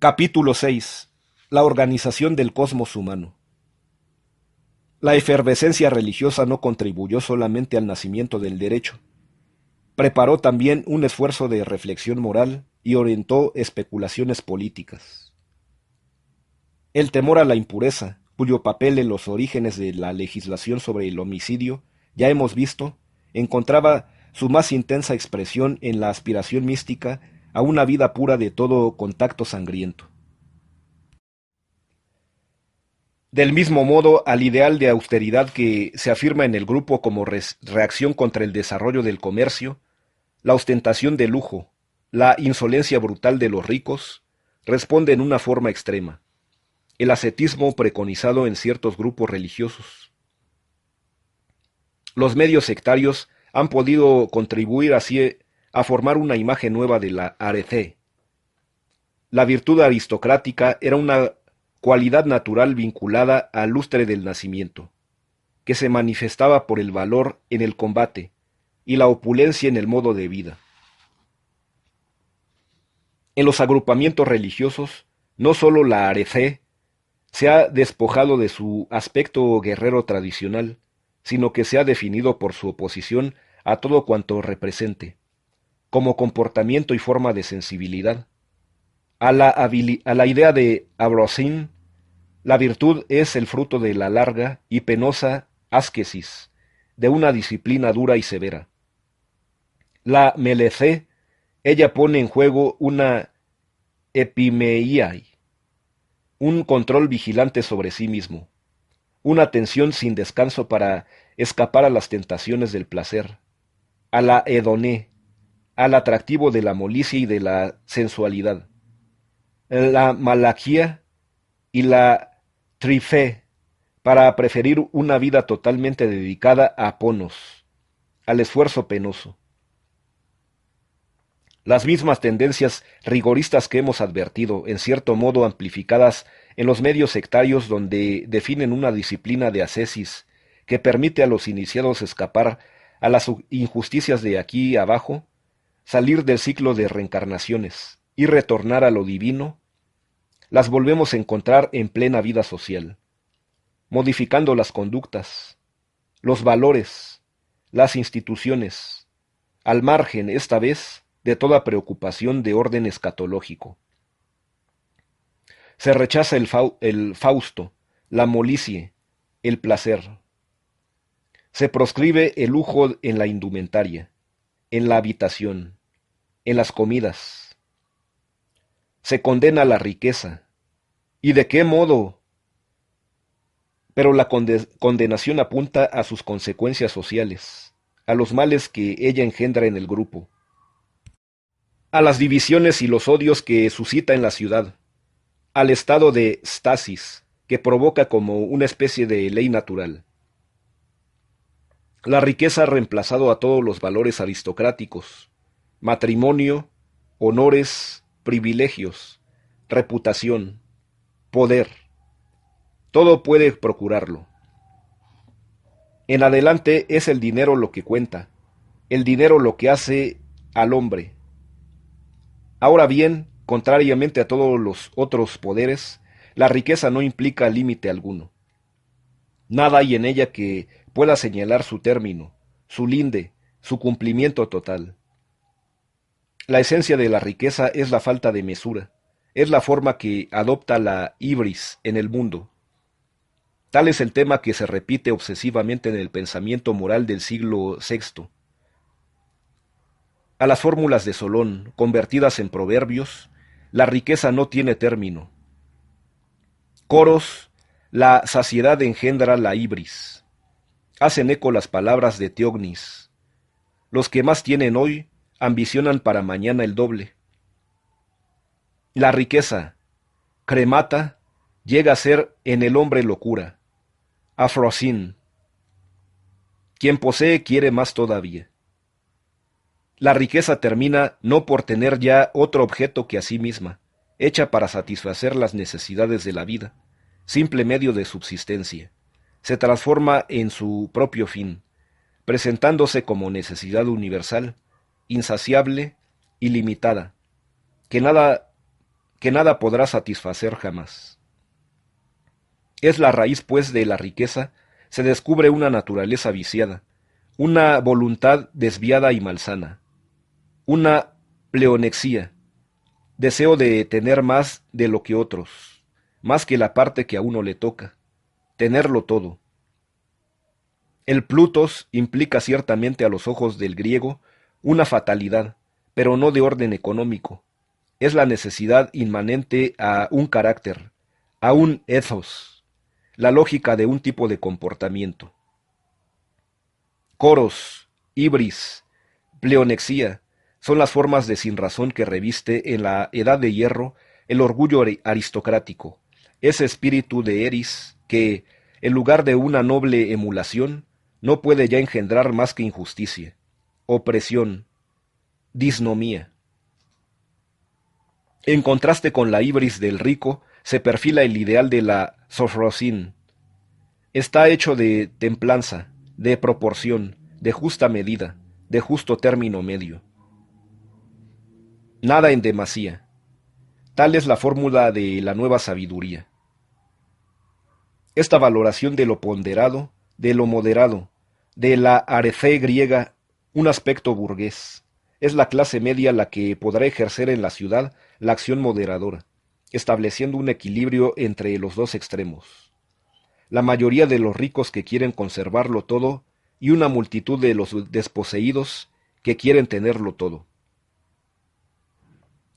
Capítulo 6. La organización del cosmos humano. La efervescencia religiosa no contribuyó solamente al nacimiento del derecho, preparó también un esfuerzo de reflexión moral y orientó especulaciones políticas. El temor a la impureza, cuyo papel en los orígenes de la legislación sobre el homicidio, ya hemos visto, encontraba su más intensa expresión en la aspiración mística a una vida pura de todo contacto sangriento. Del mismo modo, al ideal de austeridad que se afirma en el grupo como reacción contra el desarrollo del comercio, la ostentación de lujo, la insolencia brutal de los ricos, responde en una forma extrema, el ascetismo preconizado en ciertos grupos religiosos. Los medios sectarios han podido contribuir así a formar una imagen nueva de la arete. La virtud aristocrática era una cualidad natural vinculada al lustre del nacimiento, que se manifestaba por el valor en el combate y la opulencia en el modo de vida. En los agrupamientos religiosos, no sólo la arete se ha despojado de su aspecto guerrero tradicional, sino que se ha definido por su oposición a todo cuanto represente, como comportamiento y forma de sensibilidad. A la idea de Abrosin, la virtud es el fruto de la larga y penosa ascesis, de una disciplina dura y severa. La melecé, ella pone en juego una epimeiai, un control vigilante sobre sí mismo, una atención sin descanso para escapar a las tentaciones del placer, a la hedoné, al atractivo de la molicie y de la sensualidad. La malaquía y la trifé, para preferir una vida totalmente dedicada a ponos, al esfuerzo penoso. Las mismas tendencias rigoristas que hemos advertido, en cierto modo amplificadas en los medios sectarios donde definen una disciplina de ascesis que permite a los iniciados escapar a las injusticias de aquí abajo, salir del ciclo de reencarnaciones y retornar a lo divino, las volvemos a encontrar en plena vida social, modificando las conductas, los valores, las instituciones, al margen, esta vez, de toda preocupación de orden escatológico. Se rechaza el Fausto, la molicie, el placer. Se proscribe el lujo en la indumentaria, en la habitación, en las comidas. Se condena la riqueza. ¿Y de qué modo? Pero la condenación apunta a sus consecuencias sociales, a los males que ella engendra en el grupo, a las divisiones y los odios que suscita en la ciudad, al estado de stasis que provoca como una especie de ley natural. La riqueza ha reemplazado a todos los valores aristocráticos, matrimonio, honores, privilegios, reputación, poder. Todo puede procurarlo. En adelante es el dinero lo que cuenta, el dinero lo que hace al hombre. Ahora bien, contrariamente a todos los otros poderes, la riqueza no implica límite alguno. Nada hay en ella que pueda señalar su término, su linde, su cumplimiento total. La esencia de la riqueza es la falta de mesura, es la forma que adopta la ibris en el mundo. Tal es el tema que se repite obsesivamente en el pensamiento moral del siglo VI. A las fórmulas de Solón, convertidas en proverbios, la riqueza no tiene término. Coros, la saciedad engendra la ibris. Hacen eco las palabras de Teognis. Los que más tienen hoy ambicionan para mañana el doble. La riqueza, cremata, llega a ser en el hombre locura. Afrosín. Quien posee quiere más todavía. La riqueza termina no por tener ya otro objeto que a sí misma, hecha para satisfacer las necesidades de la vida, simple medio de subsistencia. Se transforma en su propio fin, presentándose como necesidad universal, insaciable, ilimitada, que que nada podrá satisfacer jamás. Es la raíz, pues, de la riqueza, se descubre una naturaleza viciada, una voluntad desviada y malsana, una pleonexía, deseo de tener más de lo que otros, más que la parte que a uno le toca, tenerlo todo. El Plutos implica ciertamente a los ojos del griego una fatalidad, pero no de orden económico. Es la necesidad inmanente a un carácter, a un ethos, la lógica de un tipo de comportamiento. Coros, ibris, pleonexía son las formas de sinrazón que reviste en la Edad de Hierro el orgullo aristocrático, ese espíritu de Eris que, en lugar de una noble emulación, no puede ya engendrar más que injusticia, opresión, disnomía. En contraste con la ibris del rico, se perfila el ideal de la sofrosín. Está hecho de templanza, de proporción, de justa medida, de justo término medio. Nada en demasía. Tal es la fórmula de la nueva sabiduría. Esta valoración de lo ponderado, de lo moderado, de la arete griega, un aspecto burgués. Es la clase media la que podrá ejercer en la ciudad la acción moderadora, estableciendo un equilibrio entre los dos extremos. La mayoría de los ricos que quieren conservarlo todo y una multitud de los desposeídos que quieren tenerlo todo.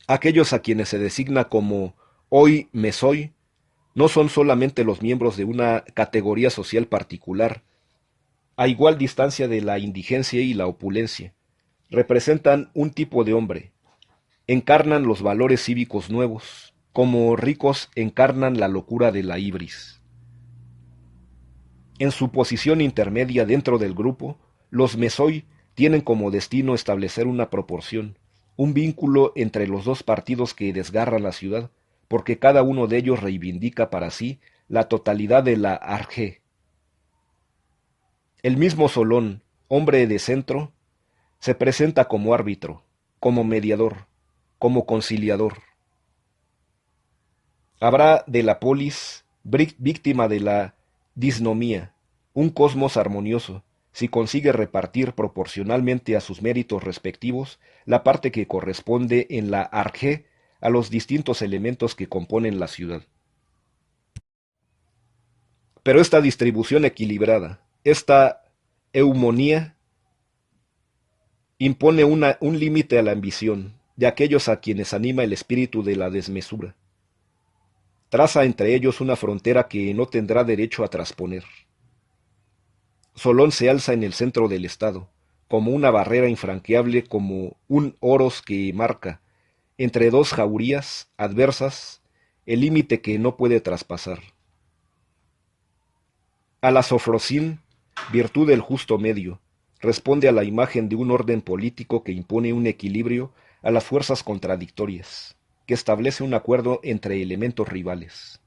Aquellos a quienes se designa como hoy me soy, no son solamente los miembros de una categoría social particular, a igual distancia de la indigencia y la opulencia. Representan un tipo de hombre, encarnan los valores cívicos nuevos, como ricos encarnan la locura de la ibris. En su posición intermedia dentro del grupo, los mesoi tienen como destino establecer una proporción, un vínculo entre los dos partidos que desgarran la ciudad, porque cada uno de ellos reivindica para sí la totalidad de la arjé. El mismo Solón, hombre de centro, se presenta como árbitro, como mediador, como conciliador. Habrá de la polis, víctima de la disnomía, un cosmos armonioso, si consigue repartir proporcionalmente a sus méritos respectivos la parte que corresponde en la arjé a los distintos elementos que componen la ciudad. Pero esta distribución equilibrada, esta eumonía, impone un límite a la ambición de aquellos a quienes anima el espíritu de la desmesura. Traza entre ellos una frontera que no tendrá derecho a trasponer. Solón se alza en el centro del estado, como una barrera infranqueable, como un oros que marca, entre dos jaurías adversas, el límite que no puede traspasar. A la sofrosín, virtud del justo medio, responde a la imagen de un orden político que impone un equilibrio a las fuerzas contradictorias, que establece un acuerdo entre elementos rivales.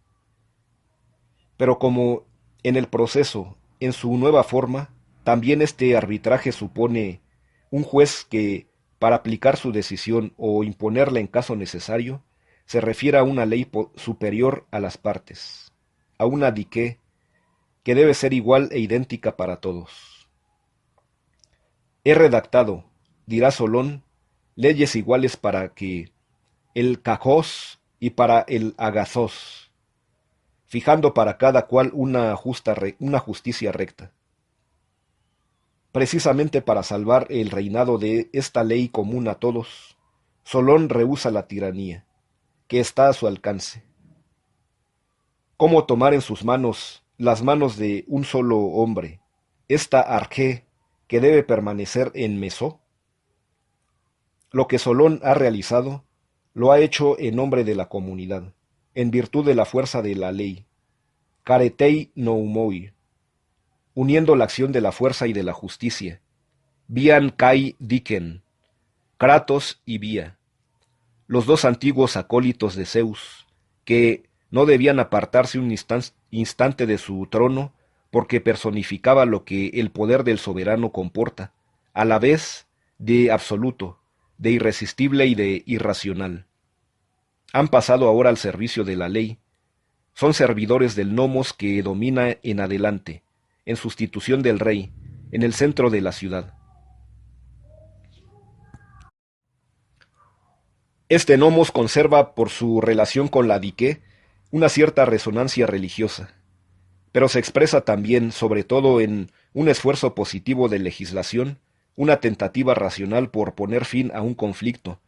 Pero como en el proceso, en su nueva forma, también este arbitraje supone un juez que, para aplicar su decisión o imponerla en caso necesario, se refiere a una ley superior a las partes, a una diqué que debe ser igual e idéntica para todos. He redactado, dirá Solón, leyes iguales para que el cajós y para el agazós, fijando para cada cual una justicia recta. Precisamente para salvar el reinado de esta ley común a todos, Solón rehúsa la tiranía, que está a su alcance. ¿Cómo tomar en sus manos las manos de un solo hombre, esta arjé que debe permanecer en Mesó? Lo que Solón ha realizado, lo ha hecho en nombre de la comunidad, en virtud de la fuerza de la ley, caretei noumoi, uniendo la acción de la fuerza y de la justicia, Bian kai diken, Kratos y Bia, los dos antiguos acólitos de Zeus, que no debían apartarse un instante de su trono, porque personificaba lo que el poder del soberano comporta, a la vez de absoluto, de irresistible y de irracional. Han pasado ahora al servicio de la ley. Son servidores del nomos que domina en adelante, en sustitución del rey, en el centro de la ciudad. Este nomos conserva, por su relación con la dique, una cierta resonancia religiosa, pero se expresa también, sobre todo, en un esfuerzo positivo de legislación, una tentativa racional por poner fin a un conflicto,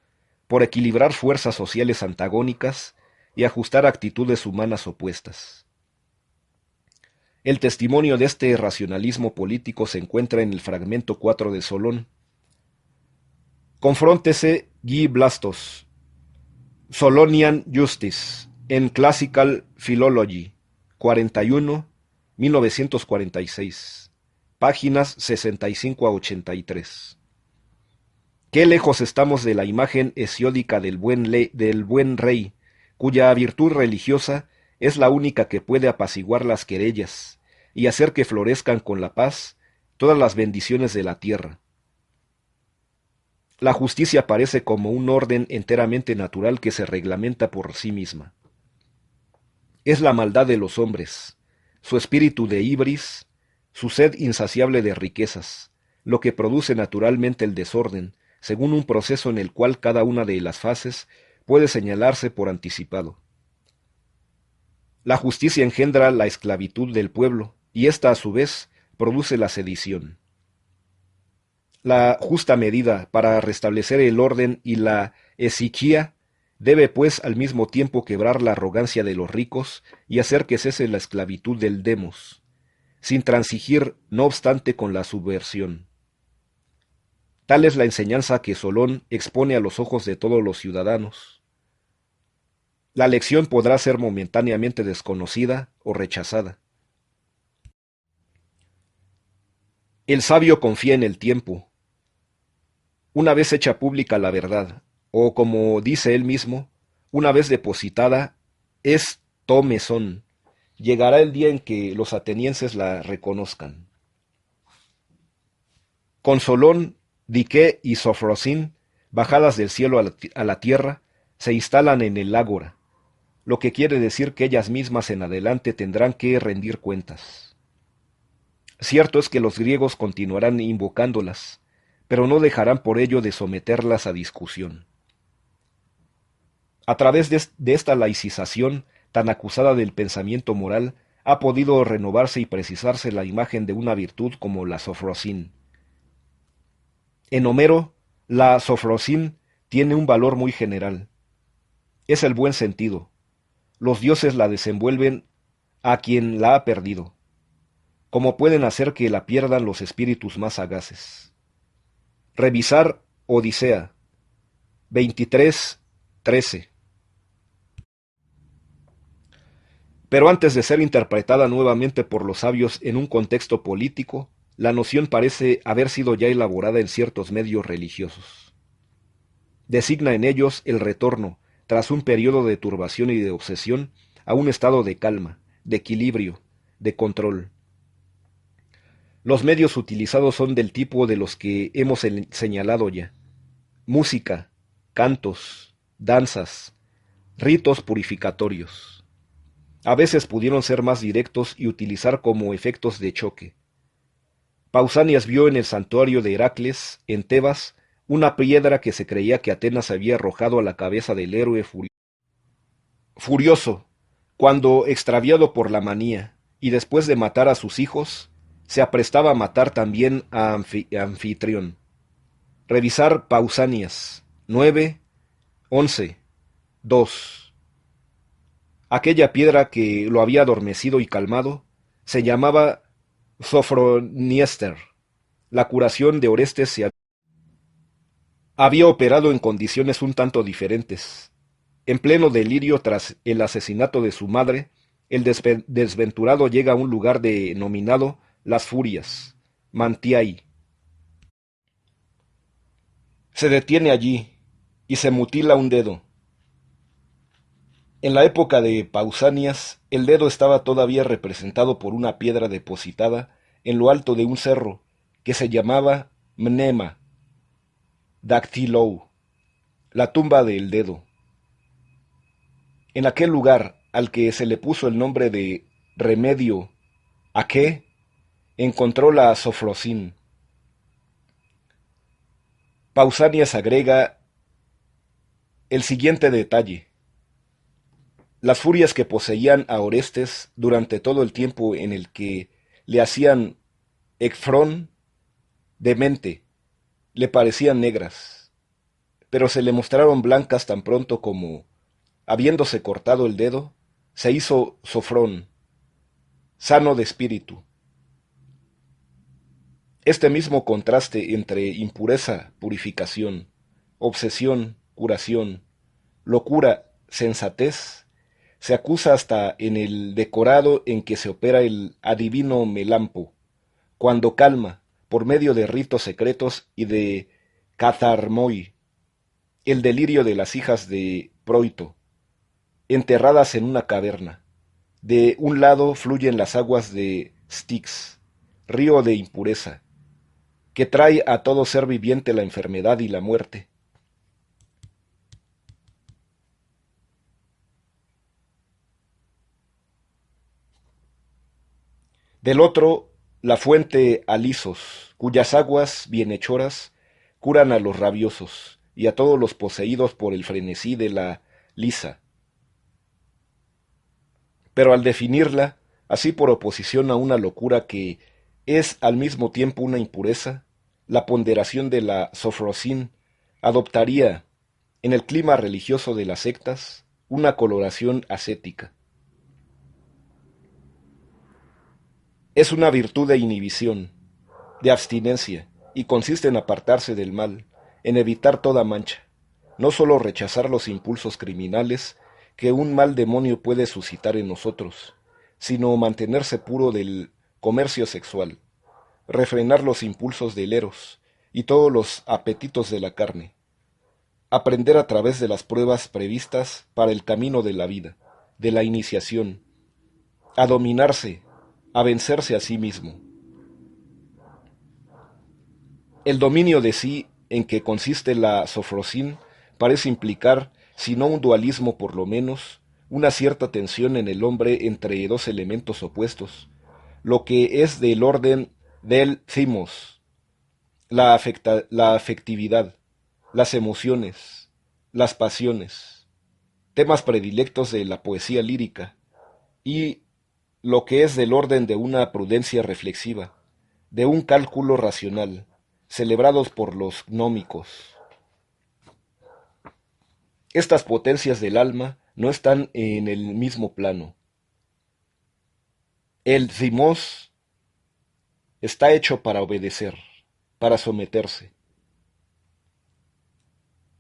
por equilibrar fuerzas sociales antagónicas y ajustar actitudes humanas opuestas. El testimonio de este racionalismo político se encuentra en el fragmento 4 de Solón. Confróntese Guy Blastos, Solonian Justice, en Classical Philology, 41, 1946, páginas 65 a 83. Qué lejos estamos de la imagen hesiódica del buen rey, cuya virtud religiosa es la única que puede apaciguar las querellas y hacer que florezcan con la paz todas las bendiciones de la tierra. La justicia parece como un orden enteramente natural que se reglamenta por sí misma. Es la maldad de los hombres, su espíritu de ibris, su sed insaciable de riquezas, lo que produce naturalmente el desorden, según un proceso en el cual cada una de las fases puede señalarse por anticipado. La justicia engendra la esclavitud del pueblo, y ésta a su vez produce la sedición. La justa medida para restablecer el orden y la esiquía debe pues al mismo tiempo quebrar la arrogancia de los ricos y hacer que cese la esclavitud del demos, sin transigir no obstante con la subversión. Tal es la enseñanza que Solón expone a los ojos de todos los ciudadanos. La lección podrá ser momentáneamente desconocida o rechazada. El sabio confía en el tiempo. Una vez hecha pública la verdad, o como dice él mismo, una vez depositada, es tomezón. Llegará el día en que los atenienses la reconozcan. Con Solón, Dique y Sofrosín, bajadas del cielo a la tierra, se instalan en el ágora, lo que quiere decir que ellas mismas en adelante tendrán que rendir cuentas. Cierto es que los griegos continuarán invocándolas, pero no dejarán por ello de someterlas a discusión. A través de esta laicización tan acusada del pensamiento moral, ha podido renovarse y precisarse la imagen de una virtud como la sofrosín. En Homero, la sofrosín tiene un valor muy general. Es el buen sentido. Los dioses la desenvuelven a quien la ha perdido, como pueden hacer que la pierdan los espíritus más sagaces. Revisar Odisea 23:13. Pero antes de ser interpretada nuevamente por los sabios en un contexto político, la noción parece haber sido ya elaborada en ciertos medios religiosos. Designa en ellos el retorno, tras un periodo de turbación y de obsesión, a un estado de calma, de equilibrio, de control. Los medios utilizados son del tipo de los que hemos señalado ya: música, cantos, danzas, ritos purificatorios. A veces pudieron ser más directos y utilizar como efectos de choque. Pausanias vio en el santuario de Heracles, en Tebas, una piedra que se creía que Atenas había arrojado a la cabeza del héroe furioso, cuando, extraviado por la manía, y después de matar a sus hijos, se aprestaba a matar también a Anfitrión. Revisar Pausanias 9, 11, 2. Aquella piedra que lo había adormecido y calmado se llamaba Sofroniester. La curación de Orestes se había operado en condiciones un tanto diferentes. En pleno delirio tras el asesinato de su madre, el desventurado llega a un lugar denominado Las Furias, Mantiai. Se detiene allí y se mutila un dedo. En la época de Pausanias, el dedo estaba todavía representado por una piedra depositada en lo alto de un cerro que se llamaba Mnema, Dactylou, la tumba del dedo. En aquel lugar al que se le puso el nombre de Remedio Aqué, encontró la Sofrosín. Pausanias agrega el siguiente detalle: las furias que poseían a Orestes durante todo el tiempo en el que le hacían ekfrón demente, le parecían negras, pero se le mostraron blancas tan pronto como, habiéndose cortado el dedo, se hizo Sofrón, sano de espíritu. Este mismo contraste entre impureza, purificación, obsesión, curación, locura, sensatez, se acusa hasta en el decorado en que se opera el adivino Melampo, cuando calma, por medio de ritos secretos y de catharmoi, el delirio de las hijas de Proito, enterradas en una caverna. De un lado fluyen las aguas de Styx, río de impureza, que trae a todo ser viviente la enfermedad y la muerte. Del otro, la fuente Alisos, cuyas aguas bienhechoras curan a los rabiosos y a todos los poseídos por el frenesí de la lisa. Pero al definirla, así por oposición a una locura que es al mismo tiempo una impureza, la ponderación de la sofrosín adoptaría, en el clima religioso de las sectas, una coloración ascética. Es una virtud de inhibición, de abstinencia, y consiste en apartarse del mal, en evitar toda mancha, no sólo rechazar los impulsos criminales que un mal demonio puede suscitar en nosotros, sino mantenerse puro del comercio sexual, refrenar los impulsos del eros y todos los apetitos de la carne, aprender a través de las pruebas previstas para el camino de la vida, de la iniciación, a dominarse, a vencerse a sí mismo. El dominio de sí en que consiste la sofrosín parece implicar, si no un dualismo por lo menos, una cierta tensión en el hombre entre dos elementos opuestos, lo que es del orden del thymos, la afectividad, las emociones, las pasiones, temas predilectos de la poesía lírica, y lo que es del orden de una prudencia reflexiva, de un cálculo racional, celebrados por los gnómicos. Estas potencias del alma no están en el mismo plano. El thymos está hecho para obedecer, para someterse.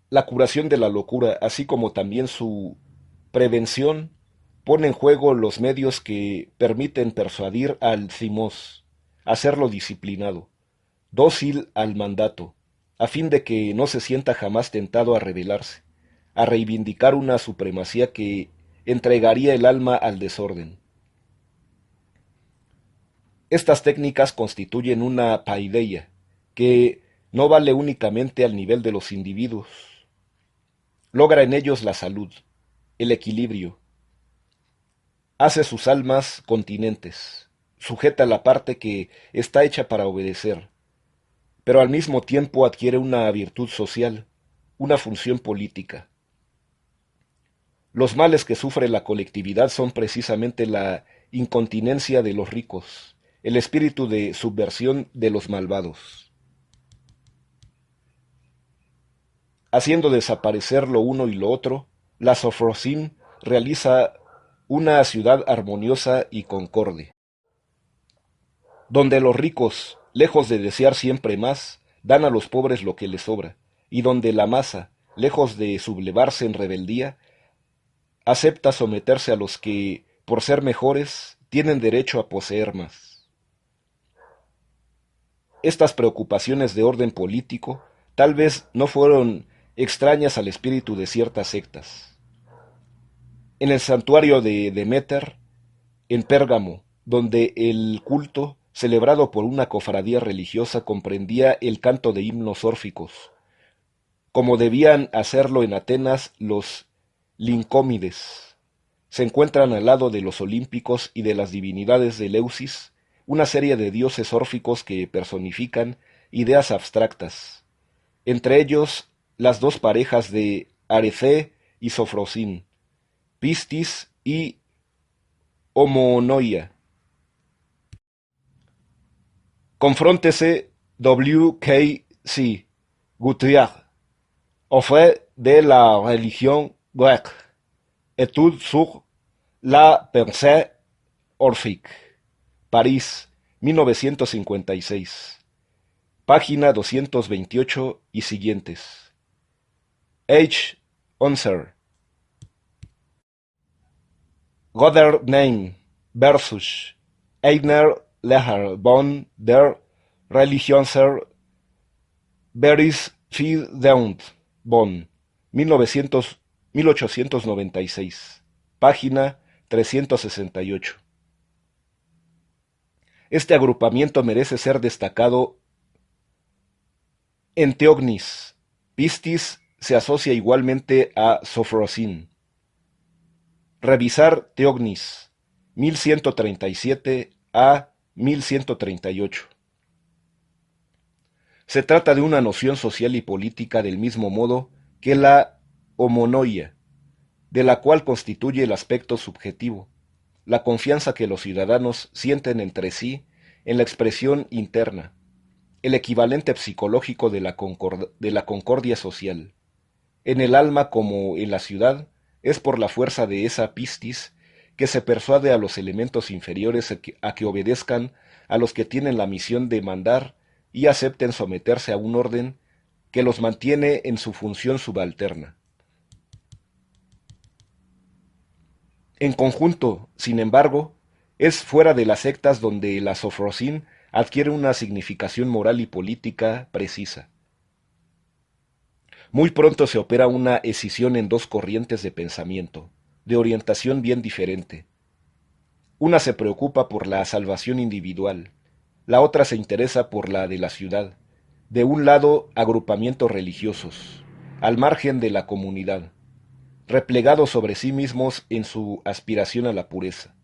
La curación de la locura, así como también su prevención, pone en juego los medios que permiten persuadir al thymos, hacerlo disciplinado, dócil al mandato, a fin de que no se sienta jamás tentado a rebelarse, a reivindicar una supremacía que entregaría el alma al desorden. Estas técnicas constituyen una paideia, que no vale únicamente al nivel de los individuos, logra en ellos la salud, el equilibrio, hace sus almas continentes, sujeta la parte que está hecha para obedecer, pero al mismo tiempo adquiere una virtud social, una función política. Los males que sufre la colectividad son precisamente la incontinencia de los ricos, el espíritu de subversión de los malvados. Haciendo desaparecer lo uno y lo otro, la Sofrosim realiza una ciudad armoniosa y concorde, donde los ricos, lejos de desear siempre más, dan a los pobres lo que les sobra, y donde la masa, lejos de sublevarse en rebeldía, acepta someterse a los que, por ser mejores, tienen derecho a poseer más. Estas preocupaciones de orden político tal vez no fueron extrañas al espíritu de ciertas sectas. En el santuario de Deméter, en Pérgamo, donde el culto, celebrado por una cofradía religiosa, comprendía el canto de himnos órficos, como debían hacerlo en Atenas los lincómides. Se encuentran al lado de los olímpicos y de las divinidades de Eleusis, una serie de dioses órficos que personifican ideas abstractas, entre ellos las dos parejas de Arecé y Sofrosín, Pistis y Homonoia. Confróntese W. K. C. Guthrie, Auprès de la religion grecque, Études sur la pensée orphique, París, 1956, página 228 y siguientes. H. Unser. Godername versus Einer Lehre von der Religionsher Bereichsfindung, Bonn, 1896, página 368. Este agrupamiento merece ser destacado en Theognis. Pistis se asocia igualmente a Sofrosín. Revisar Theognis, 1137 a 1138. Se trata de una noción social y política del mismo modo que la homonoia, de la cual constituye el aspecto subjetivo, la confianza que los ciudadanos sienten entre sí en la expresión interna, el equivalente psicológico de la concordia social. En el alma como en la ciudad, es por la fuerza de esa pistis que se persuade a los elementos inferiores a que obedezcan a los que tienen la misión de mandar y acepten someterse a un orden que los mantiene en su función subalterna. En conjunto, sin embargo, es fuera de las sectas donde la Sofrosín adquiere una significación moral y política precisa. Muy pronto se opera una escisión en dos corrientes de pensamiento, de orientación bien diferente. Una se preocupa por la salvación individual, la otra se interesa por la de la ciudad. De un lado, agrupamientos religiosos, al margen de la comunidad, replegados sobre sí mismos en su aspiración a la pureza.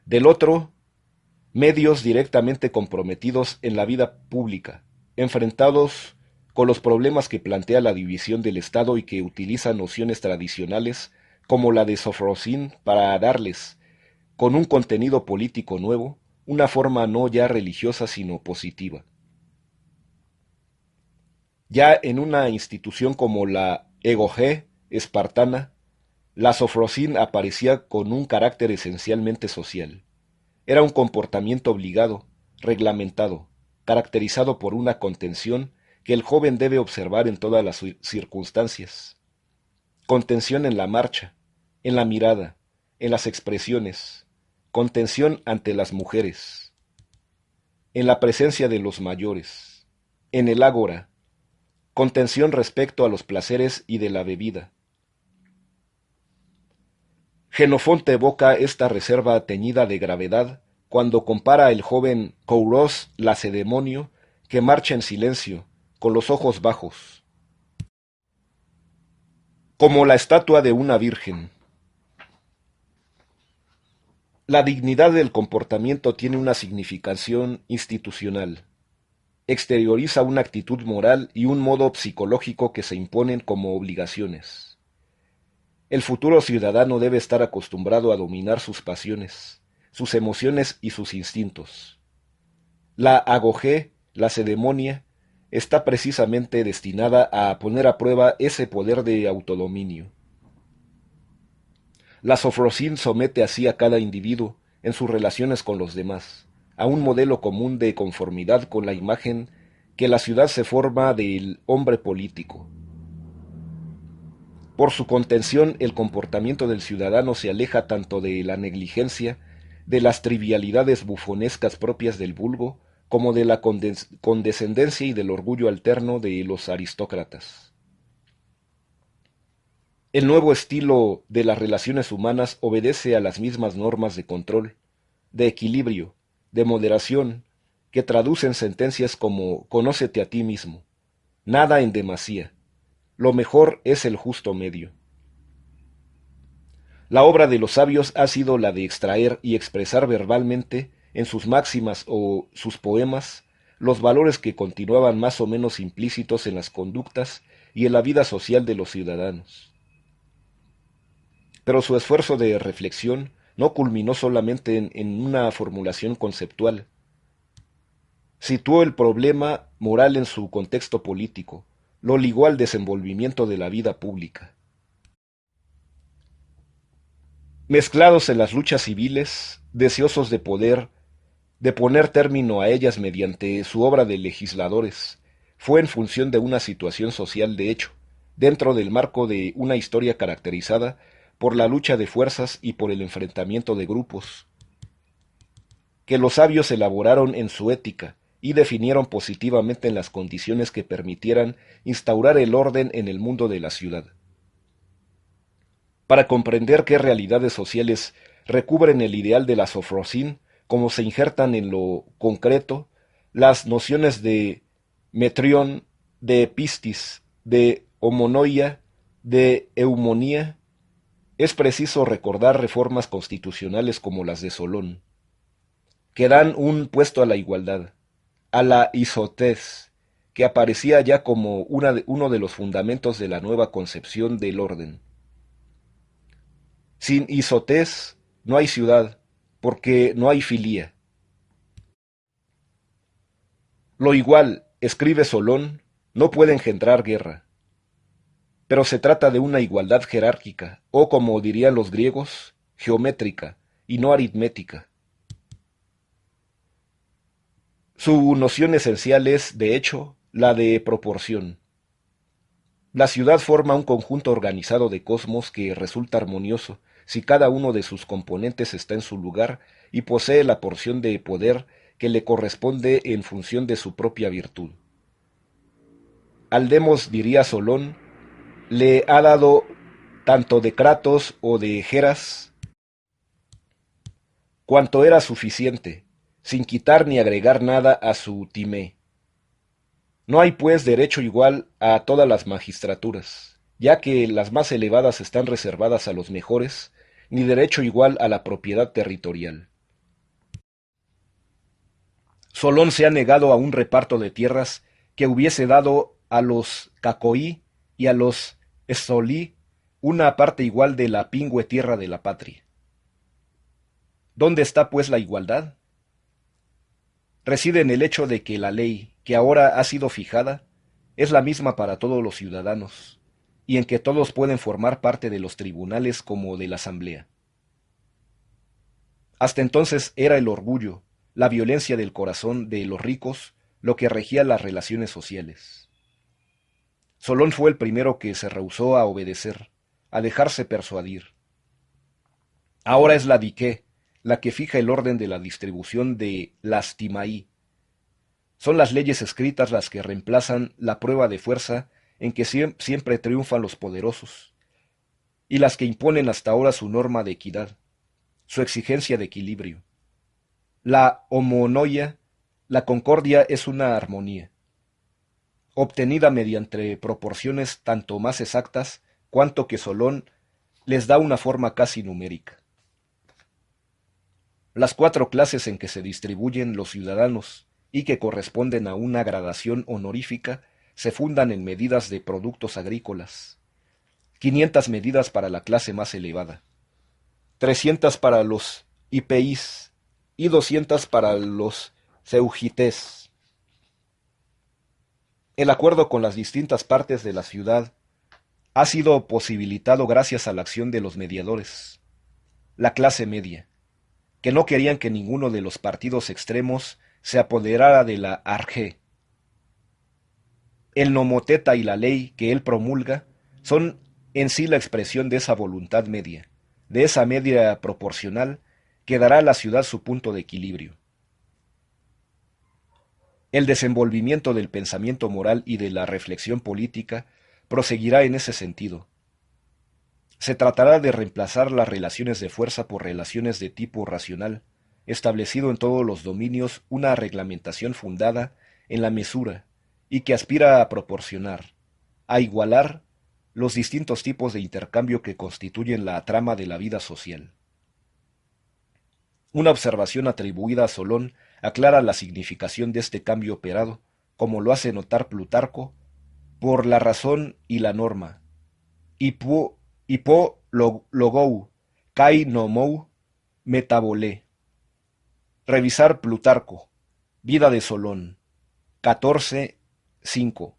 Del otro, medios directamente comprometidos en la vida pública, enfrentados con los problemas que plantea la división del Estado y que utilizan nociones tradicionales como la de Sofrosín para darles, con un contenido político nuevo, una forma no ya religiosa sino positiva. Ya en una institución como la Egoge espartana, la Sofrosín aparecía con un carácter esencialmente social. Era un comportamiento obligado, reglamentado, caracterizado por una contención que el joven debe observar en todas las circunstancias. Contención en la marcha, en la mirada, en las expresiones, contención ante las mujeres, en la presencia de los mayores, en el ágora, contención respecto a los placeres y de la bebida. Jenofonte evoca esta reserva teñida de gravedad cuando compara el joven Kouros lacedemonio que marcha en silencio, con los ojos bajos, como la estatua de una virgen. La dignidad del comportamiento tiene una significación institucional. Exterioriza una actitud moral y un modo psicológico que se imponen como obligaciones. El futuro ciudadano debe estar acostumbrado a dominar sus pasiones, sus emociones y sus instintos. La agogé, la cedemonia, está precisamente destinada a poner a prueba ese poder de autodominio. La Sofrosín somete así a cada individuo, en sus relaciones con los demás, a un modelo común de conformidad con la imagen que la ciudad se forma del hombre político. Por su contención, el comportamiento del ciudadano se aleja tanto de la negligencia, de las trivialidades bufonescas propias del vulgo, como de la condescendencia y del orgullo alterno de los aristócratas. El nuevo estilo de las relaciones humanas obedece a las mismas normas de control, de equilibrio, de moderación, que traducen sentencias como «conócete a ti mismo», «nada en demasía», «lo mejor es el justo medio». La obra de los sabios ha sido la de extraer y expresar verbalmente, en sus máximas o sus poemas, los valores que continuaban más o menos implícitos en las conductas y en la vida social de los ciudadanos. Pero su esfuerzo de reflexión no culminó solamente en una formulación conceptual. Situó el problema moral en su contexto político, lo ligó al desenvolvimiento de la vida pública. Mezclados en las luchas civiles, deseosos de poder, de poner término a ellas mediante su obra de legisladores, fue en función de una situación social de hecho, dentro del marco de una historia caracterizada por la lucha de fuerzas y por el enfrentamiento de grupos, que los sabios elaboraron en su ética y definieron positivamente en las condiciones que permitieran instaurar el orden en el mundo de la ciudad. Para comprender qué realidades sociales recubren el ideal de la sofrosín, como se injertan en lo concreto las nociones de metrión, de epistis, de homonoia, de eumonía, es preciso recordar reformas constitucionales como las de Solón, que dan un puesto a la igualdad, a la isotez, que aparecía ya como uno de los fundamentos de la nueva concepción del orden. Sin isotez no hay ciudad, porque no hay filía. Lo igual, escribe Solón, no puede engendrar guerra. Pero se trata de una igualdad jerárquica, o como dirían los griegos, geométrica, y no aritmética. Su noción esencial es, de hecho, la de proporción. La ciudad forma un conjunto organizado de cosmos que resulta armonioso si cada uno de sus componentes está en su lugar y posee la porción de poder que le corresponde en función de su propia virtud. Al demos, diría Solón, le ha dado tanto de Kratos o de Heras cuanto era suficiente, sin quitar ni agregar nada a su timé. No hay pues derecho igual a todas las magistraturas, ya que las más elevadas están reservadas a los mejores, ni derecho igual a la propiedad territorial. Solón se ha negado a un reparto de tierras que hubiese dado a los cacoí y a los estolí una parte igual de la pingüe tierra de la patria. ¿Dónde está pues la igualdad? Reside en el hecho de que la ley, que ahora ha sido fijada, es la misma para todos los ciudadanos, y en que todos pueden formar parte de los tribunales como de la asamblea. Hasta entonces era el orgullo, la violencia del corazón de los ricos lo que regía las relaciones sociales. Solón fue el primero que se rehusó a obedecer, a dejarse persuadir. Ahora es la diqué la que fija el orden de la distribución de las timaí. Son las leyes escritas las que reemplazan la prueba de fuerza en que siempre triunfan los poderosos, y las que imponen hasta ahora su norma de equidad, su exigencia de equilibrio. La homonoia, la concordia es una armonía, obtenida mediante proporciones tanto más exactas cuanto que Solón les da una forma casi numérica. Las 4 clases en que se distribuyen los ciudadanos y que corresponden a una gradación honorífica se fundan en medidas de productos agrícolas. 500 medidas para la clase más elevada, 300 para los IPIs y 200 para los ceugites. El acuerdo con las distintas partes de la ciudad ha sido posibilitado gracias a la acción de los mediadores, la clase media, que no querían que ninguno de los partidos extremos se apoderara de la arjé. El nomoteta y la ley que él promulga son en sí la expresión de esa voluntad media, de esa media proporcional que dará a la ciudad su punto de equilibrio. El desenvolvimiento del pensamiento moral y de la reflexión política proseguirá en ese sentido. Se tratará de reemplazar las relaciones de fuerza por relaciones de tipo racional, establecido en todos los dominios una reglamentación fundada en la mesura y que aspira a proporcionar, a igualar los distintos tipos de intercambio que constituyen la trama de la vida social. Una observación atribuida a Solón aclara la significación de este cambio operado, como lo hace notar Plutarco, por la razón y la norma. Hipo logou, kai nomou, metabolé. Revisar Plutarco. Vida de Solón. 14:5.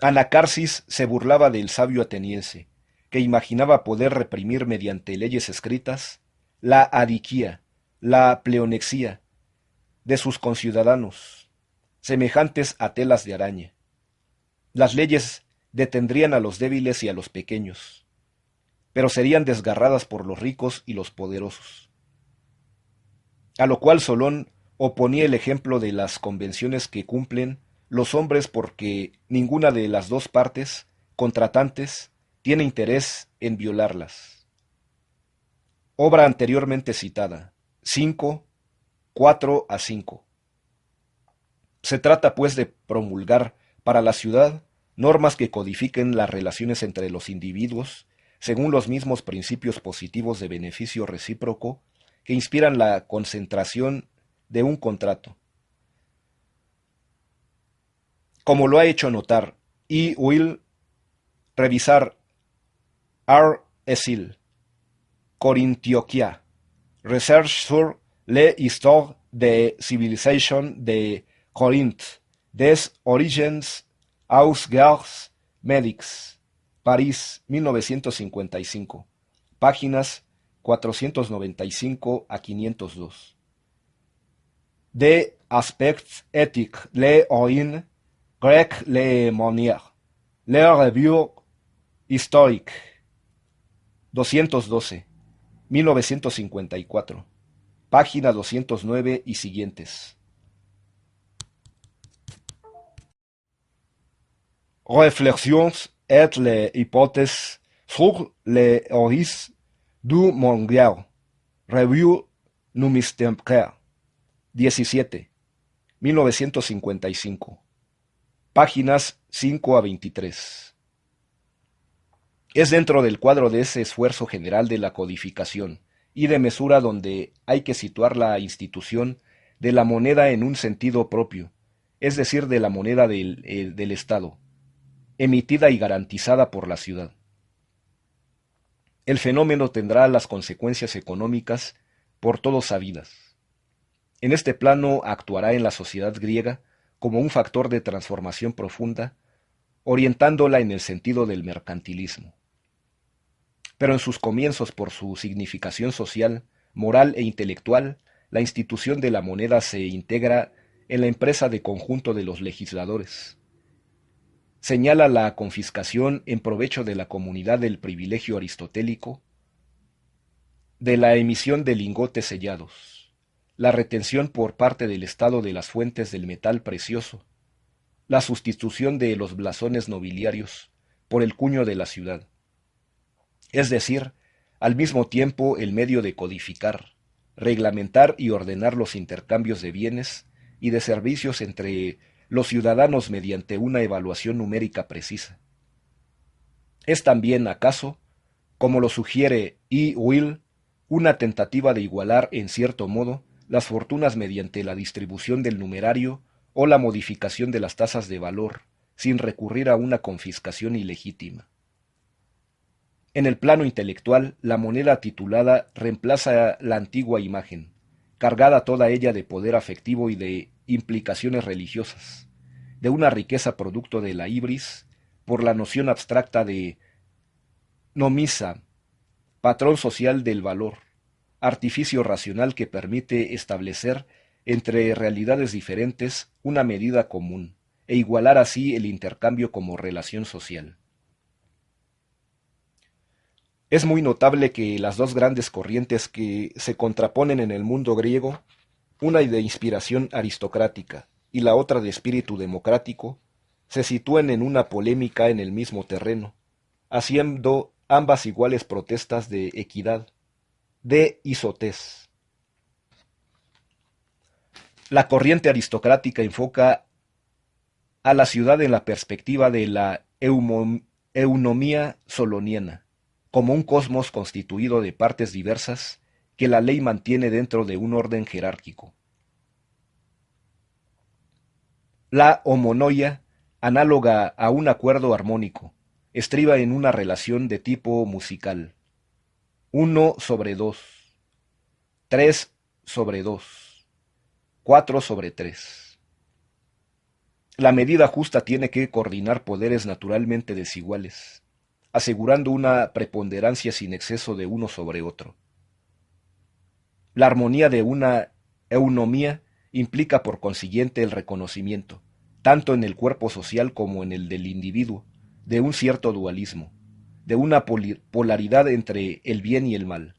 Anacarsis se burlaba del sabio ateniense, que imaginaba poder reprimir mediante leyes escritas la adiquía, la pleonexía de sus conciudadanos, semejantes a telas de araña. Las leyes detendrían a los débiles y a los pequeños, pero serían desgarradas por los ricos y los poderosos. A lo cual Solón oponía el ejemplo de las convenciones que cumplen los hombres porque ninguna de las dos partes contratantes tiene interés en violarlas. Obra anteriormente citada, 4:5. Se trata pues de promulgar para la ciudad normas que codifiquen las relaciones entre los individuos según los mismos principios positivos de beneficio recíproco que inspiran la concentración de un contrato. Como lo ha hecho notar E. Will, revisar R. Esil, Corintioquia, Research sur l'histoire de civilisation de Corinthe, des origines aux guerres médiques, París, 1955, páginas 495 a 502. De aspects éthiques le oin, grec le monier, le revue historique, 212, 1954, página 209 y siguientes. Réflexions et les hypothèses sur les origines du mondial, revue numismática, 17, 1955, páginas 5 a 23. Es dentro del cuadro de ese esfuerzo general de la codificación y de mesura donde hay que situar la institución de la moneda en un sentido propio, es decir, de la moneda del Estado, emitida y garantizada por la ciudad. El fenómeno tendrá las consecuencias económicas por todos sabidas. En este plano actuará en la sociedad griega como un factor de transformación profunda, orientándola en el sentido del mercantilismo. Pero en sus comienzos, por su significación social, moral e intelectual, la institución de la moneda se integra en la empresa de conjunto de los legisladores. Señala la confiscación en provecho de la comunidad del privilegio aristotélico, de la emisión de lingotes sellados, la retención por parte del Estado de las fuentes del metal precioso, la sustitución de los blasones nobiliarios por el cuño de la ciudad. Es decir, al mismo tiempo el medio de codificar, reglamentar y ordenar los intercambios de bienes y de servicios entre los ciudadanos mediante una evaluación numérica precisa. Es también, acaso, como lo sugiere E. Will, una tentativa de igualar, en cierto modo, las fortunas mediante la distribución del numerario o la modificación de las tasas de valor, sin recurrir a una confiscación ilegítima. En el plano intelectual, la moneda titulada reemplaza la antigua imagen, cargada toda ella de poder afectivo y de implicaciones religiosas, de una riqueza producto de la ibris, por la noción abstracta de nomisa, patrón social del valor, artificio racional que permite establecer entre realidades diferentes una medida común, e igualar así el intercambio como relación social. Es muy notable que las dos grandes corrientes que se contraponen en el mundo griego, una de inspiración aristocrática y la otra de espíritu democrático, se sitúen en una polémica en el mismo terreno, haciendo ambas iguales protestas de equidad, de isotés. La corriente aristocrática enfoca a la ciudad en la perspectiva de la eunomía soloniana, como un cosmos constituido de partes diversas que la ley mantiene dentro de un orden jerárquico. La homonoia, análoga a un acuerdo armónico, estriba en una relación de tipo musical. 1/2, 3/2, 4/3. La medida justa tiene que coordinar poderes naturalmente desiguales, asegurando una preponderancia sin exceso de uno sobre otro. La armonía de una eunomía implica por consiguiente el reconocimiento, tanto en el cuerpo social como en el del individuo, de un cierto dualismo, de una polaridad entre el bien y el mal,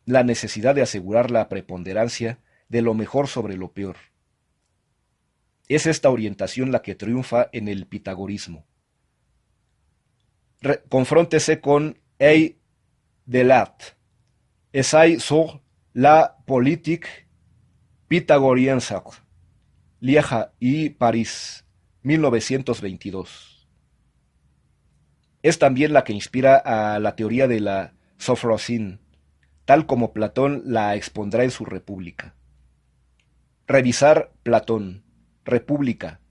la necesidad de asegurar la preponderancia de lo mejor sobre lo peor. Es esta orientación la que triunfa en el pitagorismo. Confróntese con Hey Delat, Essai sur la politique pitagorienne, Lieja y París, 1922. Es también la que inspira a la teoría de la Sofrosine, tal como Platón la expondrá en su República. Revisar Platón, República,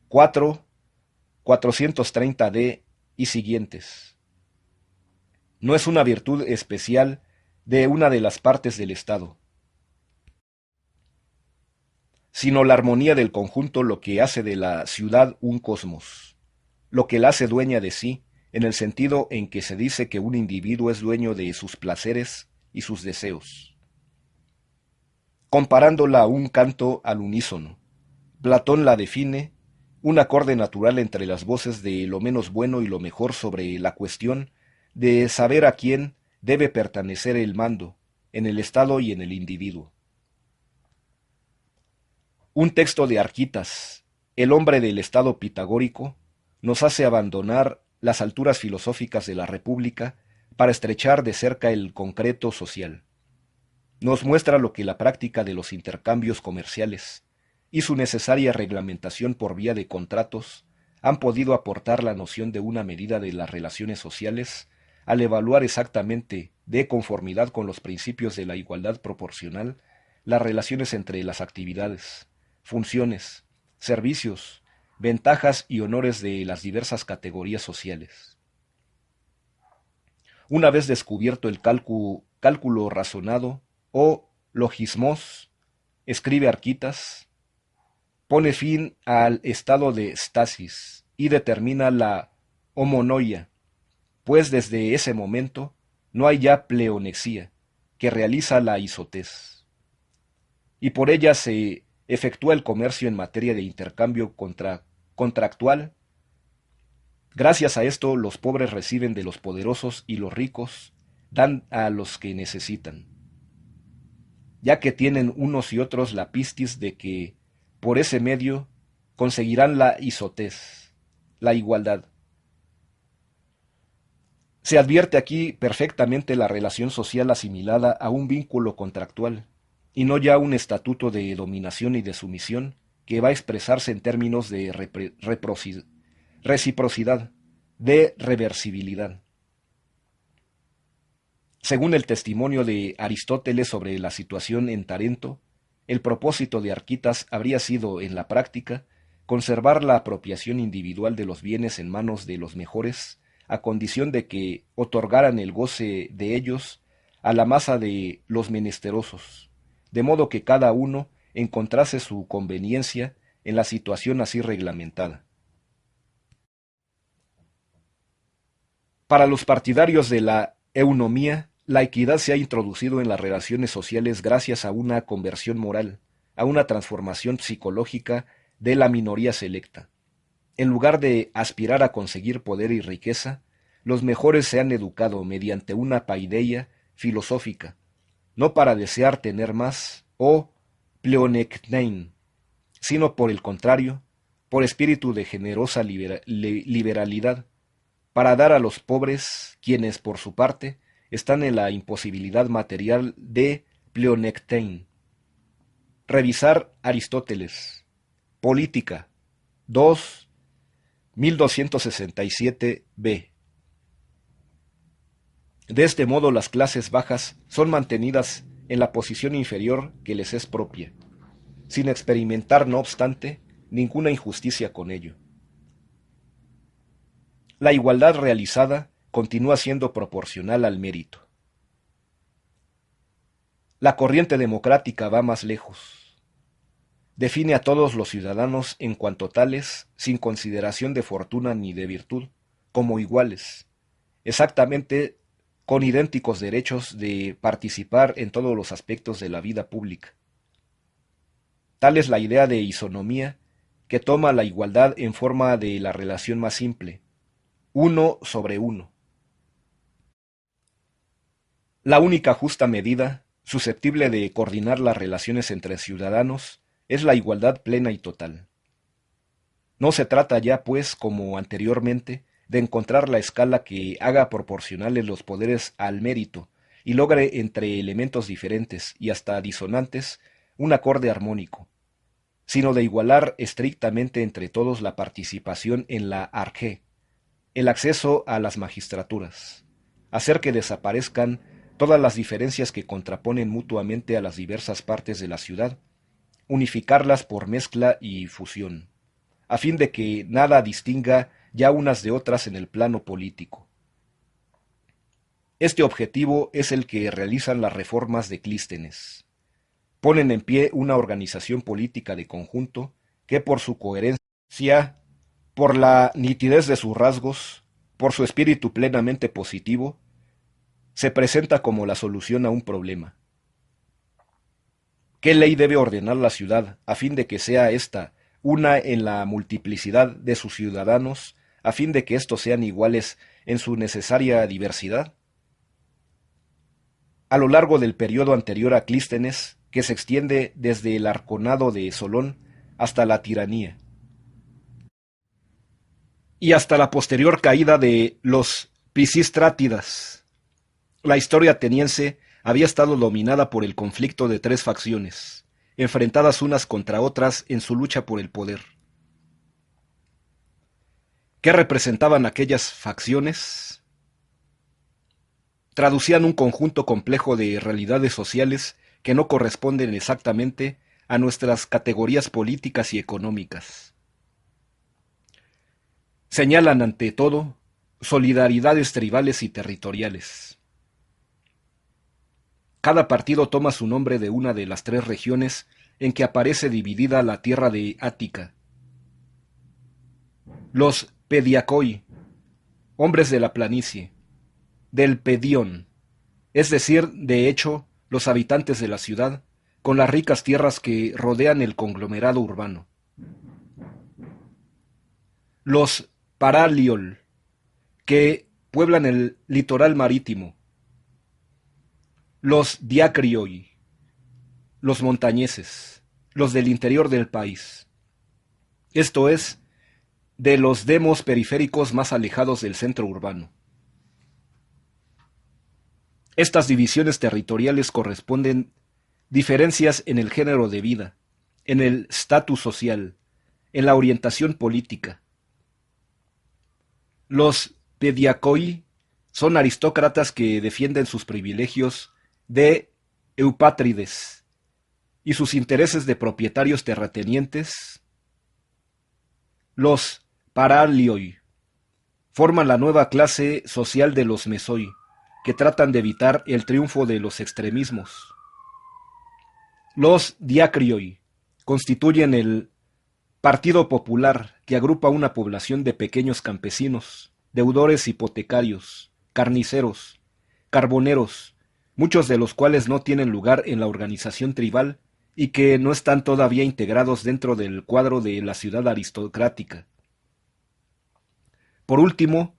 430d y siguientes. No es una virtud especial de una de las partes del Estado, sino la armonía del conjunto lo que hace de la ciudad un cosmos, lo que la hace dueña de sí, en el sentido en que se dice que un individuo es dueño de sus placeres y sus deseos. Comparándola a un canto al unísono, Platón la define un acorde natural entre las voces de lo menos bueno y lo mejor sobre la cuestión de saber a quién debe pertenecer el mando, en el Estado y en el individuo. Un texto de Arquitas, el hombre del Estado pitagórico, nos hace abandonar las alturas filosóficas de la República para estrechar de cerca el concreto social. Nos muestra lo que la práctica de los intercambios comerciales y su necesaria reglamentación por vía de contratos han podido aportar la noción de una medida de las relaciones sociales al evaluar exactamente, de conformidad con los principios de la igualdad proporcional, las relaciones entre las actividades, funciones, servicios, ventajas y honores de las diversas categorías sociales. Una vez descubierto el cálculo razonado o logismos, escribe Arquitas, pone fin al estado de estasis y determina la homonoia, pues desde ese momento no hay ya pleonexia, que realiza la isotés. Y por ella se efectúa el comercio en materia de intercambio contractual. Gracias a esto los pobres reciben de los poderosos y los ricos dan a los que necesitan, ya que tienen unos y otros la pistis de que por ese medio conseguirán la isotés, la igualdad. Se advierte aquí perfectamente la relación social asimilada a un vínculo contractual, y no ya un estatuto de dominación y de sumisión que va a expresarse en términos de reciprocidad, de reversibilidad. Según el testimonio de Aristóteles sobre la situación en Tarento, el propósito de Arquitas habría sido, en la práctica, conservar la apropiación individual de los bienes en manos de los mejores, a condición de que otorgaran el goce de ellos a la masa de los menesterosos, de modo que cada uno encontrase su conveniencia en la situación así reglamentada. Para los partidarios de la eunomía, la equidad se ha introducido en las relaciones sociales gracias a una conversión moral, a una transformación psicológica de la minoría selecta. En lugar de aspirar a conseguir poder y riqueza, los mejores se han educado mediante una paideia filosófica, no para desear tener más o pleonektein, sino por el contrario, por espíritu de generosa liberalidad, para dar a los pobres, quienes por su parte están en la imposibilidad material de pleonektein. Revisar Aristóteles. Política. 2. 1267b. De este modo las clases bajas son mantenidas en la posición inferior que les es propia, sin experimentar, no obstante, ninguna injusticia con ello. La igualdad realizada continúa siendo proporcional al mérito. La corriente democrática va más lejos. Define a todos los ciudadanos en cuanto tales, sin consideración de fortuna ni de virtud, como iguales, exactamente con idénticos derechos de participar en todos los aspectos de la vida pública. Tal es la idea de isonomía que toma la igualdad en forma de la relación más simple, uno sobre uno. La única justa medida, susceptible de coordinar las relaciones entre ciudadanos, es la igualdad plena y total. No se trata ya, pues, como anteriormente, de encontrar la escala que haga proporcionales los poderes al mérito y logre entre elementos diferentes y hasta disonantes un acorde armónico, sino de igualar estrictamente entre todos la participación en la arjé, el acceso a las magistraturas, hacer que desaparezcan todas las diferencias que contraponen mutuamente a las diversas partes de la ciudad, unificarlas por mezcla y fusión, a fin de que nada distinga ya unas de otras en el plano político. Este objetivo es el que realizan las reformas de Clístenes. Ponen en pie una organización política de conjunto que por su coherencia, por la nitidez de sus rasgos, por su espíritu plenamente positivo, se presenta como la solución a un problema. ¿Qué ley debe ordenar la ciudad a fin de que sea ésta una en la multiplicidad de sus ciudadanos, a fin de que éstos sean iguales en su necesaria diversidad? A lo largo del periodo anterior a Clístenes, que se extiende desde el arconado de Solón hasta la tiranía, y hasta la posterior caída de los Pisístrátidas, la historia ateniense había estado dominada por el conflicto de tres facciones, enfrentadas unas contra otras en su lucha por el poder. ¿Qué representaban aquellas facciones? Traducían un conjunto complejo de realidades sociales que no corresponden exactamente a nuestras categorías políticas y económicas. Señalan ante todo solidaridades tribales y territoriales. Cada partido toma su nombre de una de las tres regiones en que aparece dividida la tierra de Ática. Los Pediacoi, hombres de la planicie, del Pedión, es decir, de hecho, los habitantes de la ciudad, con las ricas tierras que rodean el conglomerado urbano. Los Paraliol, que pueblan el litoral marítimo. Los Diacrioi, los montañeses, los del interior del país. Esto es, de los demos periféricos más alejados del centro urbano. Estas divisiones territoriales corresponden diferencias en el género de vida, en el estatus social, en la orientación política. Los Pediacoi son aristócratas que defienden sus privilegios de eupátrides y sus intereses de propietarios terratenientes. Los Paralioi forman la nueva clase social de los Mesoi, que tratan de evitar el triunfo de los extremismos. Los Diacrioi constituyen el Partido Popular, que agrupa una población de pequeños campesinos, deudores hipotecarios, carniceros, carboneros, muchos de los cuales no tienen lugar en la organización tribal y que no están todavía integrados dentro del cuadro de la ciudad aristocrática. Por último,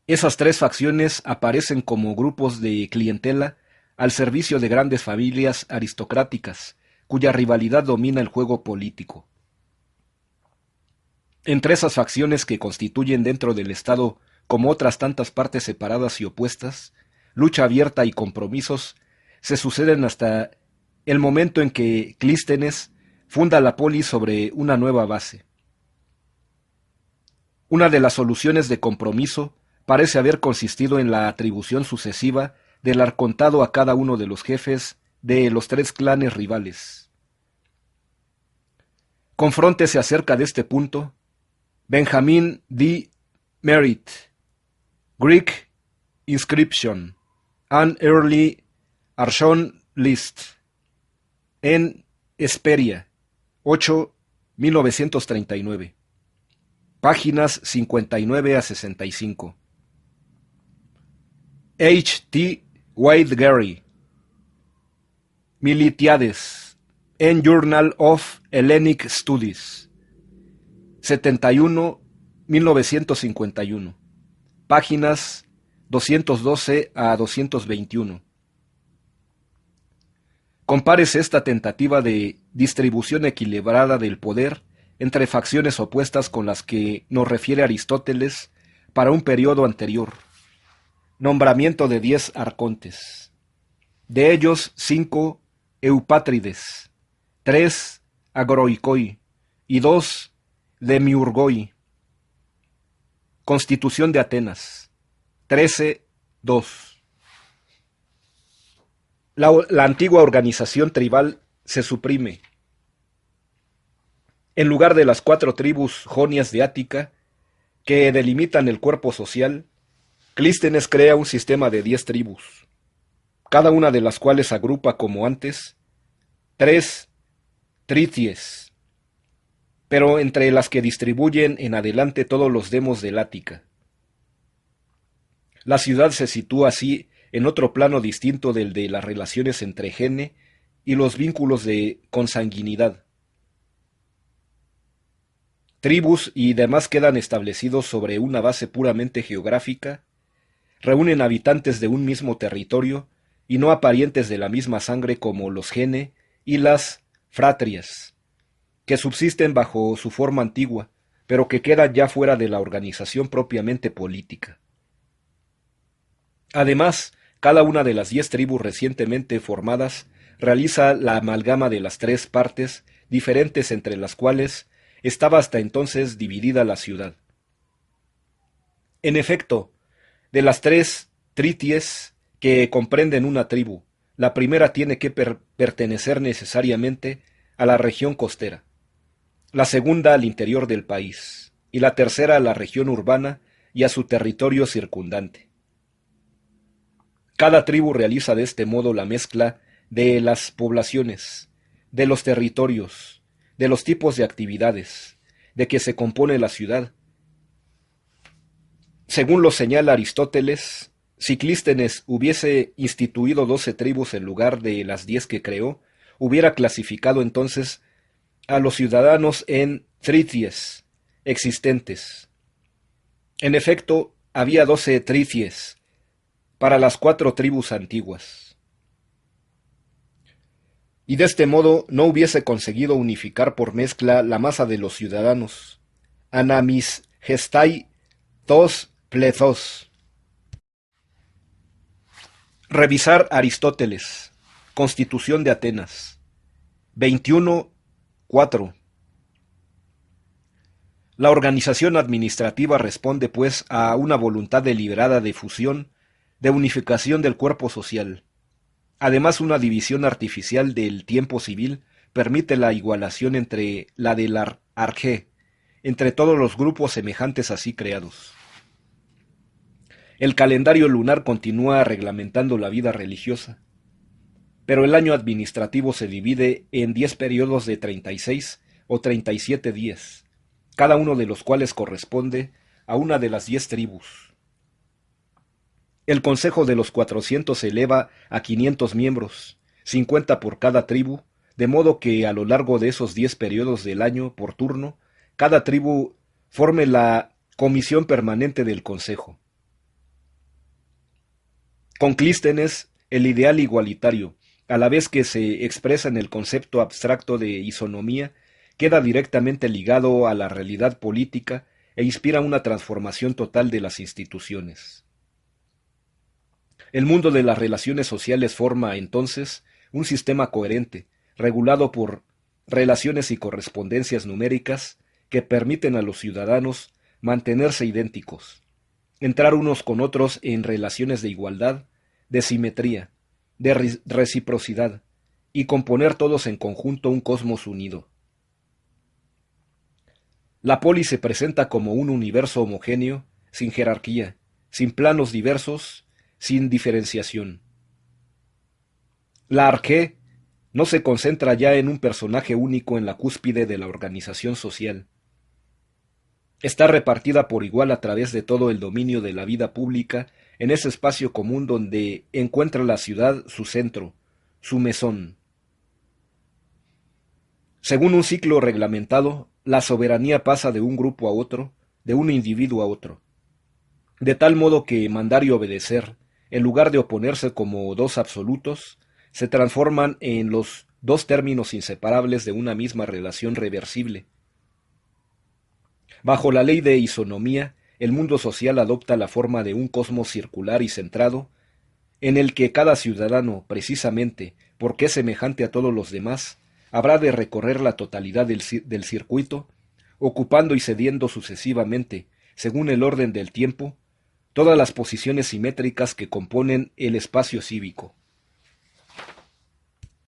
esas tres facciones aparecen como grupos de clientela al servicio de grandes familias aristocráticas, cuya rivalidad domina el juego político. Entre esas facciones que constituyen dentro del Estado, como otras tantas partes separadas y opuestas, lucha abierta y compromisos, se suceden hasta el momento en que Clístenes funda la polis sobre una nueva base. Una de las soluciones de compromiso parece haber consistido en la atribución sucesiva del arcontado a cada uno de los jefes de los 3 clanes rivales. Confróntese acerca de este punto Benjamin D. Merritt, Greek Inscription, and Early Archon List, en Hesperia, 8, 1939. Páginas 59 a 65. H. T. Wade Gary, Militiades, en Journal of Hellenic Studies, 71, 1951. Páginas 212 a 221. Compárese esta tentativa de distribución equilibrada del poder entre facciones opuestas con las que nos refiere Aristóteles para un periodo anterior. Nombramiento de 10 arcontes. De ellos 5 eupátrides, 3 agroikoi y 2 demiurgoi. Constitución de Atenas, 13-2. La antigua organización tribal se suprime. En lugar de las 4 tribus jonias de Ática, que delimitan el cuerpo social, Clístenes crea un sistema de 10 tribus, cada una de las cuales agrupa como antes 3 trities, pero entre las que distribuyen en adelante todos los demos del Ática. La ciudad se sitúa así en otro plano distinto del de las relaciones entre gene y los vínculos de consanguinidad. Tribus y demás quedan establecidos sobre una base puramente geográfica, reúnen habitantes de un mismo territorio y no a parientes de la misma sangre como los gene y las fratrias, que subsisten bajo su forma antigua, pero que quedan ya fuera de la organización propiamente política. Además, cada una de las 10 tribus recientemente formadas realiza la amalgama de las 3 partes diferentes entre las cuales estaba hasta entonces dividida la ciudad. En efecto, de las 3 trities que comprenden una tribu, la primera tiene que pertenecer necesariamente a la región costera, la segunda al interior del país, y la tercera a la región urbana y a su territorio circundante. Cada tribu realiza de este modo la mezcla de las poblaciones, de los territorios, de los tipos de actividades, de que se compone la ciudad. Según lo señala Aristóteles, si Clístenes hubiese instituido 12 tribus en lugar de las 10 que creó, hubiera clasificado entonces a los ciudadanos en trities existentes. En efecto, había 12 trities para las 4 tribus antiguas. Y de este modo no hubiese conseguido unificar por mezcla la masa de los ciudadanos. Anamis gestai tos plethos. Revisar Aristóteles. Constitución de Atenas. 21.4. La organización administrativa responde, pues, a una voluntad deliberada de fusión, de unificación del cuerpo social. Además, una división artificial del tiempo civil permite la igualación entre la del arjé, entre todos los grupos semejantes así creados. El calendario lunar continúa reglamentando la vida religiosa, pero el año administrativo se divide en 10 periodos de 36 o 37 días, cada uno de los cuales corresponde a una de las 10 tribus. El Consejo de los 400 se eleva a 500 miembros, 50 por cada tribu, de modo que a lo largo de esos 10 periodos del año por turno, cada tribu forme la comisión permanente del Consejo. Con Clístenes, el ideal igualitario, a la vez que se expresa en el concepto abstracto de isonomía, queda directamente ligado a la realidad política e inspira una transformación total de las instituciones. El mundo de las relaciones sociales forma, entonces, un sistema coherente, regulado por relaciones y correspondencias numéricas que permiten a los ciudadanos mantenerse idénticos, entrar unos con otros en relaciones de igualdad, de simetría, de reciprocidad, y componer todos en conjunto un cosmos unido. La polis se presenta como un universo homogéneo, sin jerarquía, sin planos diversos, sin diferenciación. La arqué no se concentra ya en un personaje único en la cúspide de la organización social. Está repartida por igual a través de todo el dominio de la vida pública en ese espacio común donde encuentra la ciudad su centro, su mesón. Según un ciclo reglamentado, la soberanía pasa de un grupo a otro, de un individuo a otro, de tal modo que mandar y obedecer, en lugar de oponerse como dos absolutos, se transforman en los dos términos inseparables de una misma relación reversible. Bajo la ley de isonomía, el mundo social adopta la forma de un cosmos circular y centrado, en el que cada ciudadano, precisamente porque es semejante a todos los demás, habrá de recorrer la totalidad del circuito, ocupando y cediendo sucesivamente, según el orden del tiempo, todas las posiciones simétricas que componen el espacio cívico.